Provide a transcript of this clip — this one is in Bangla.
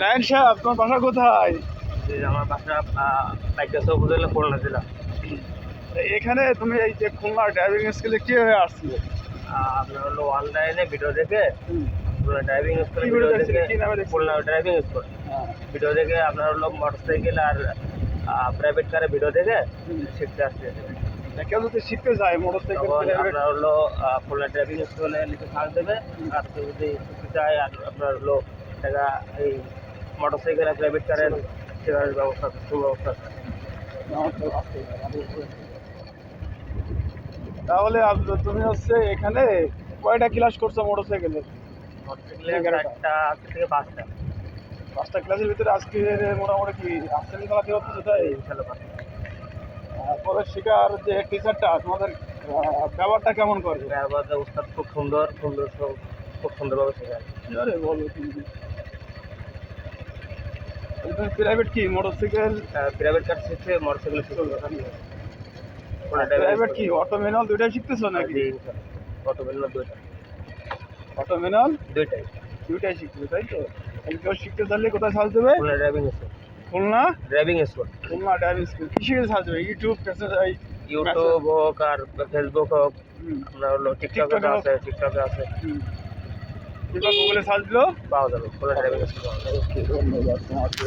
রায়ন সাহেব, আপনার বাসা কোথায়? যে আমার বাসা পাইকাসা উপজেলা খুলনা জেলা। এখানে তুমি এই যে খুলনা ড্রাইভিং স্কুলে কিভাবে আসছিলে? আপনার হলো অনলাইনে ভিডিও দেখে হুম। খুলনা ড্রাইভিং স্কুলে কি করে ভিডিও দেখছিলে? দেখে কি নামে দেখছিলে? খুলনা ড্রাইভিং স্কুল হ্যাঁ। ভিডিও দেখে আপনার হলো মোটরসাইকেল আর প্রাইভেট কারে ভিডিও দেখে শিখতে আসছে। কেউ যদি শিখতে যায় মোটরসাইকেল তখন আপনার হলো খুলনা ড্রাইভিং স্কুলে লিখে সার্চ দেবে, আর কেউ যদি শিখতে চায় আর আপনার হলো টাকা এই মোটরসাইকেল আর প্রাইভেট কারের শেখার ব্যবস্থা সুব্যবস্থা আছে। তাহলে তুমি হচ্ছে এখানে কয়টা ক্লাস করছো মোটরসাইকেলের? মোটরসাইকেলের 4টা থেকে 5টা। 5টা ক্লাসের ভিতরে আজকে মোটামুটি কি আফটারনুন চালাতে হচ্ছে তাই? ইনশাল্লাহ 5টা। পরে শেখার যে টিচারটা তোমাদের ব্যবহারটা কেমন করে? ব্যবহার উস্তাদ খুব সুন্দর সুন্দর খুব সুন্দরভাবে শেখায়। আরে বলো তুমি প্রাইভেট কি মোটরসাইকেল প্রাইভেট কার শিখছে, মোটরসাইকেল শিখছে। প্রাইভেট কি অটো ম্যানুয়াল দুইটাই শিখতেছো নাকি? অটো ম্যানুয়াল 2টা। অটো ম্যানুয়াল 2টাই। দুইটাই শিখতেছো তাই তো? কেউ শিখতে চাইলে কোথায় সার্চ দেবে? Khulna driving school. Khulna driving school. Khulna driving school কিসে সার্চ দেবে? ইউটিউব, ইউটিউব হোক আর ফেসবুক হোক, আপনার হলো টিকটকে আছে। গুগলে সার্চ দিলেও পাওয়া যাবে খুলনা ড্রাইভিং স্কুল। ধন্যবাদ তোমাকে।